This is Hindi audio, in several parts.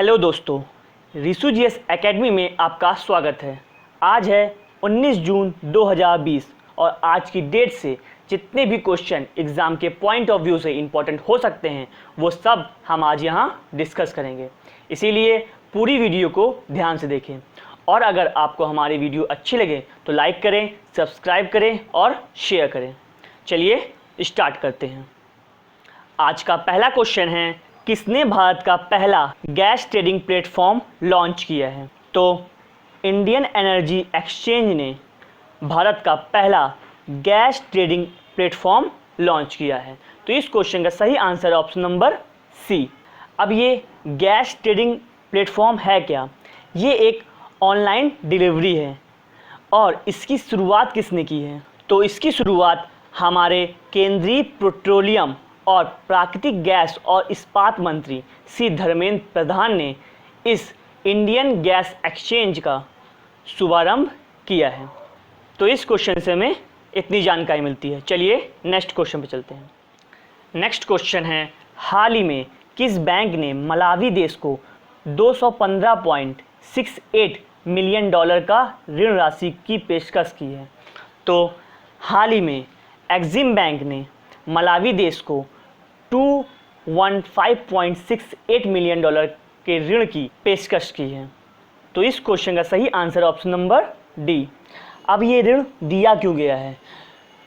हेलो दोस्तों, रिशु जीएस एकेडमी में आपका स्वागत है। आज है 19 जून 2020 और आज की डेट से जितने भी क्वेश्चन एग्ज़ाम के पॉइंट ऑफ व्यू से इम्पोर्टेंट हो सकते हैं वो सब हम आज यहाँ डिस्कस करेंगे। इसीलिए पूरी वीडियो को ध्यान से देखें और अगर आपको हमारी वीडियो अच्छी लगे तो लाइक करें, सब्सक्राइब करें और शेयर करें। चलिए स्टार्ट करते हैं। आज का पहला क्वेश्चन है, किसने भारत का पहला गैस ट्रेडिंग प्लेटफॉर्म लॉन्च किया है? तो इंडियन एनर्जी एक्सचेंज ने भारत का पहला गैस ट्रेडिंग प्लेटफॉर्म लॉन्च किया है। तो इस क्वेश्चन का सही आंसर ऑप्शन नंबर सी। अब ये गैस ट्रेडिंग प्लेटफॉर्म है क्या? ये एक ऑनलाइन डिलीवरी है और इसकी शुरुआत किसने की है? तो इसकी शुरुआत हमारे केंद्रीय पेट्रोलियम और प्राकृतिक गैस और इस्पात मंत्री श्री धर्मेंद्र प्रधान ने इस इंडियन गैस एक्सचेंज का शुभारंभ किया है। तो इस क्वेश्चन से हमें इतनी जानकारी मिलती है। चलिए नेक्स्ट क्वेश्चन पे चलते हैं। नेक्स्ट क्वेश्चन है, हाल ही में किस बैंक ने मलावी देश को 215.68 मिलियन डॉलर का ऋण राशि की पेशकश की है? तो हाल ही में एक्सिम बैंक ने मलावी देश को 215.68 मिलियन डॉलर के ऋण की पेशकश की है। तो इस क्वेश्चन का सही आंसर ऑप्शन नंबर डी। अब ये ऋण दिया क्यों गया है?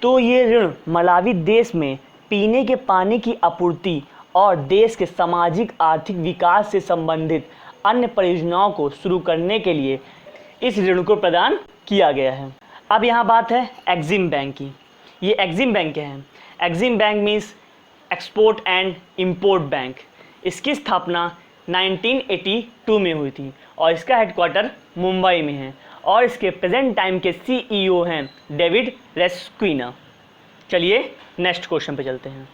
तो ये ऋण मलावी देश में पीने के पानी की आपूर्ति और देश के सामाजिक आर्थिक विकास से संबंधित अन्य परियोजनाओं को शुरू करने के लिए इस ऋण को प्रदान किया गया है। अब यहाँ बात है एक्सिम बैंक की। ये एक्सिम बैंक क्या है? Exim bank means export and import bank. इसकी स्थापना 1982 में हुई थी और इसका हेडक्वार्टर मुंबई में है और इसके प्रेजेंट टाइम के सीईओ हैं डेविड रेस्क्विना। चलिए नेक्स्ट क्वेश्चन पे चलते हैं।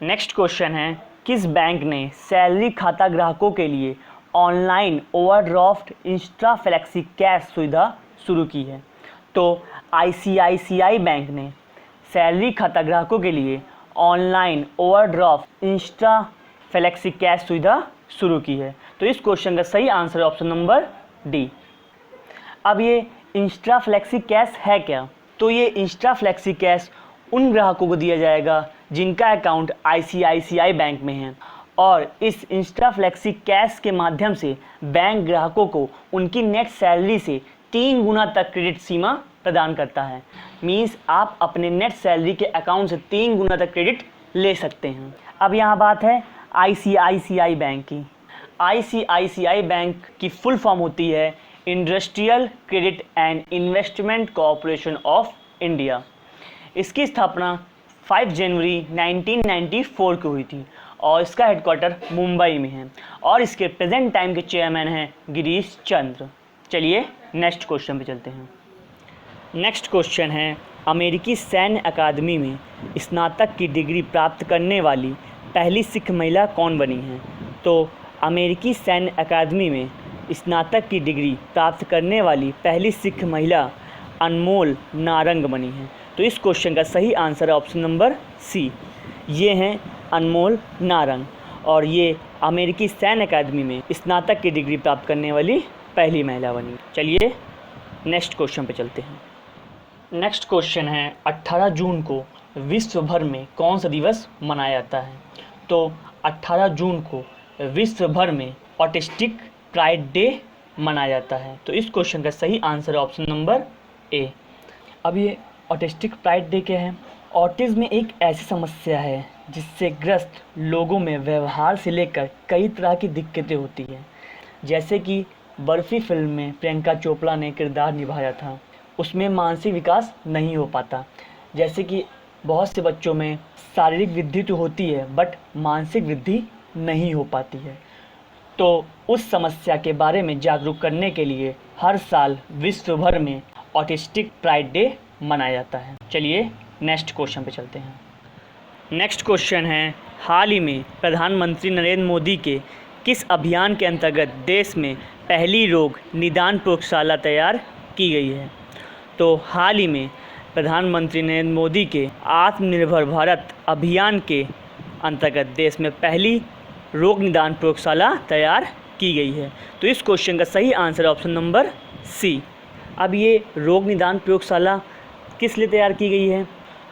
नेक्स्ट क्वेश्चन है, किस बैंक ने सैलरी खाता ग्राहकों के लिए online overdraft Insta flexi cash सुविधा शुरू की है? तो आईसीआईसीआई बैंक ने सैलरी खाता ग्राहकों के लिए online overdraft Insta flexi cash सुविधा शुरू की है। तो इस क्वेश्चन का सही आंसर ऑप्शन नंबर डी। अब ये इंस्टा फ्लेक्सी कैश है क्या? तो ये इंस्टा फ्लेक्सी कैश उन ग्राहकों को दिया जाएगा जिनका अकाउंट आईसीआईसीआई बैंक में है और इस इंस्टा फ्लेक्सी कैश के माध्यम से बैंक ग्राहकों को उनकी नेट सैलरी से 3 गुना तक क्रेडिट सीमा प्रदान करता है। मीन्स आप अपने नेट सैलरी के अकाउंट से 3 गुना तक क्रेडिट ले सकते हैं। अब यहाँ बात है आईसीआईसीआई बैंक की। आईसीआईसीआई बैंक की फुल फॉर्म होती है industrial credit and investment corporation of India. इसकी स्थापना 5 जनवरी 1994 को हुई थी और इसका हेडक्वार्टर मुंबई में है और इसके प्रेजेंट टाइम के चेयरमैन हैं गिरीश चंद्र। चलिए नेक्स्ट क्वेश्चन पे चलते हैं। नेक्स्ट क्वेश्चन है, अमेरिकी सैन्य अकादमी में स्नातक की डिग्री प्राप्त करने वाली पहली सिख महिला कौन बनी है? तो अमेरिकी सैन्य अकादमी में स्नातक की डिग्री प्राप्त करने वाली पहली सिख महिला अनमोल नारंग बनी है। तो इस क्वेश्चन का सही आंसर ऑप्शन नंबर सी। ये हैं अनमोल नारंग और ये अमेरिकी सैन्य अकादमी में स्नातक की डिग्री प्राप्त करने वाली पहली महिला बनी। चलिए नेक्स्ट क्वेश्चन पे चलते हैं। नेक्स्ट क्वेश्चन है, 18 जून को विश्व भर में कौन सा दिवस मनाया जाता है? तो 18 जून को विश्व भर में ऑटिस्टिक प्राइड डे मनाया जाता है। तो इस क्वेश्चन का सही आंसर ऑप्शन नंबर ए। अब ये ऑटिस्टिक प्राइड डे क्या है? ऑटिज्म एक ऐसी समस्या है जिससे ग्रस्त लोगों में व्यवहार से लेकर कई तरह की दिक्कतें होती हैं। जैसे कि बर्फी फिल्म में प्रियंका चोपड़ा ने किरदार निभाया था, उसमें मानसिक विकास नहीं हो पाता। जैसे कि बहुत से बच्चों में शारीरिक वृद्धि तो होती है बट मानसिक वृद्धि नहीं हो पाती है। तो उस समस्या के बारे में जागरूक करने के लिए हर साल विश्व भर में ऑटिस्टिक प्राइड डे मनाया जाता है। चलिए नेक्स्ट क्वेश्चन पे चलते हैं। नेक्स्ट क्वेश्चन है, हाल ही में प्रधानमंत्री नरेंद्र मोदी के किस अभियान के अंतर्गत देश में पहली रोग निदान प्रयोगशाला तैयार की गई है? तो हाल ही में प्रधानमंत्री नरेंद्र मोदी के आत्मनिर्भर भारत अभियान के अंतर्गत देश में पहली रोग निदान प्रयोगशाला तैयार की गई है। तो इस क्वेश्चन का सही आंसर है ऑप्शन नंबर सी। अब ये रोग निदान प्रयोगशाला किस लिए तैयार की गई है?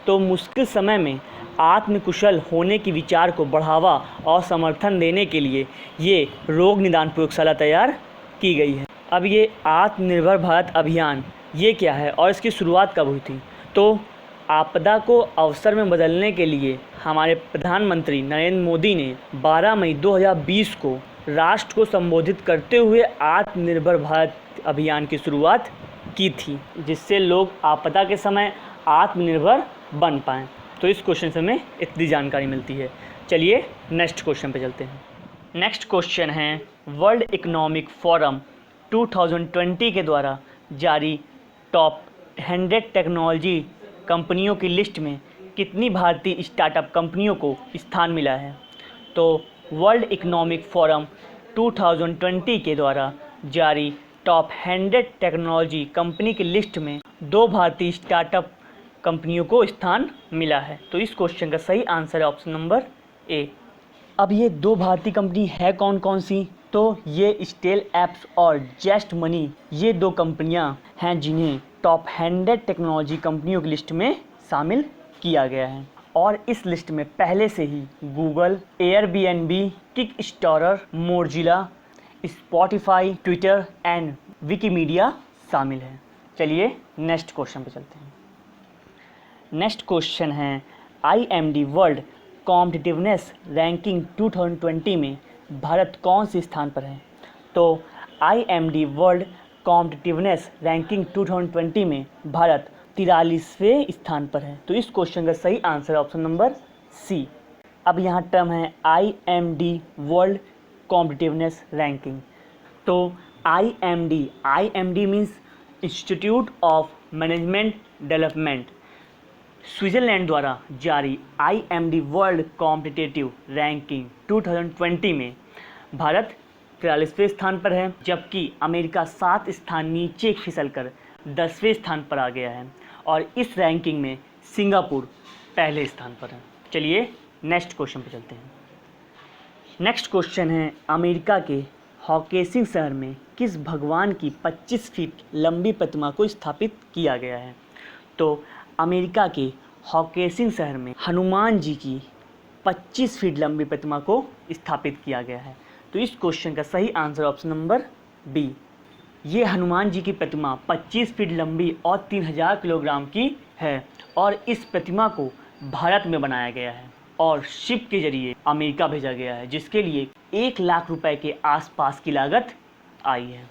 तो मुश्किल समय में आत्मकुशल होने की विचार को बढ़ावा और समर्थन देने के लिए ये रोग निदान प्रयोगशाला तैयार की गई है। अब ये आत्मनिर्भर भारत अभियान ये क्या है और इसकी शुरुआत कब हुई थी? तो आपदा को अवसर में बदलने के लिए हमारे प्रधानमंत्री नरेंद्र मोदी ने 12 मई 2020 को राष्ट्र को संबोधित करते हुए आत्मनिर्भर भारत अभियान की शुरुआत की थी, जिससे लोग आपदा के समय आत्मनिर्भर बन पाएँ। तो इस क्वेश्चन से हमें इतनी जानकारी मिलती है। चलिए नेक्स्ट क्वेश्चन पे चलते हैं। नेक्स्ट क्वेश्चन है वर्ल्ड इकोनॉमिक फोरम 2020 के द्वारा जारी टॉप 100 टेक्नोलॉजी कंपनियों की लिस्ट में कितनी भारतीय स्टार्टअप कंपनियों को स्थान मिला है? तो वर्ल्ड इकोनॉमिक फोरम 2020 के द्वारा जारी टॉप 100 टेक्नोलॉजी कंपनी की लिस्ट में 2 भारतीय स्टार्टअप कंपनियों को स्थान मिला है। तो इस क्वेश्चन का सही आंसर है ऑप्शन नंबर ए। अब ये 2 भारतीय कंपनी है कौन कौन सी? तो ये स्टेल एप्स और जस्ट मनी ये 2 कंपनियां हैं जिन्हें टॉप 100 टेक्नोलॉजी कंपनियों की लिस्ट में शामिल किया गया है। और इस लिस्ट में पहले से ही Google, Airbnb, Kickstarter, Mozilla, Spotify, Twitter and Wikimedia शामिल है। चलिए नेक्स्ट क्वेश्चन पे चलते हैं। नेक्स्ट क्वेश्चन है IMD वर्ल्ड कॉम्पिटिटिवनेस रैंकिंग 2020 में भारत कौन से स्थान पर है? तो IMD वर्ल्ड कॉम्पिटिटिवनेस रैंकिंग 2020 में भारत 43वें स्थान पर है। तो इस क्वेश्चन का सही आंसर है ऑप्शन नंबर सी। अब यहाँ टर्म है IMD वर्ल्ड कॉम्पिटिटिवनेस रैंकिंग। तो IMD means institute of management development. Switzerland द्वारा जारी IMD वर्ल्ड कॉम्पिटिटिव रैंकिंग 2020 में भारत 43वें स्थान पर है, जबकि अमेरिका 7 स्थान नीचे फिसलकर 10वें स्थान पर आ गया है और इस रैंकिंग में सिंगापुर पहले स्थान पर है। चलिए नेक्स्ट क्वेश्चन पे चलते हैं। नेक्स्ट क्वेश्चन है अमेरिका के हॉकेसिंग शहर में किस भगवान की 25 फीट लंबी प्रतिमा को स्थापित किया गया है? तो अमेरिका के हॉकेसिंग शहर में हनुमान जी की 25 फीट लंबी प्रतिमा को स्थापित किया गया है। तो इस क्वेश्चन का सही आंसर ऑप्शन नंबर बी। ये हनुमान जी की प्रतिमा 25 फीट लंबी और 3000 किलोग्राम की है और इस प्रतिमा को भारत में बनाया गया है और शिप के जरिए अमेरिका भेजा गया है, जिसके लिए 1 लाख रुपए के आसपास की लागत आई है।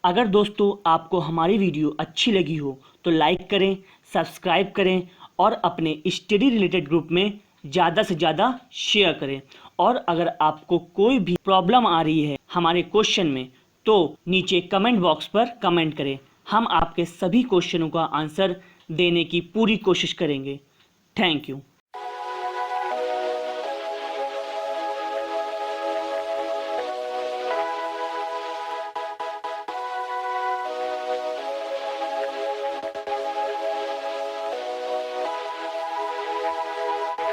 अगर दोस्तों आपको हमारी वीडियो अच्छी लगी हो तो लाइक करें, सब्सक्राइब करें और अपने स्टडी रिलेटेड ग्रुप में ज़्यादा से ज़्यादा शेयर करें। और अगर आपको कोई भी प्रॉब्लम आ रही है हमारे क्वेश्चन में तो नीचे कमेंट बॉक्स पर कमेंट करें। हम आपके सभी क्वेश्चनों का आंसर देने की पूरी कोशिश करेंगे। Thank you.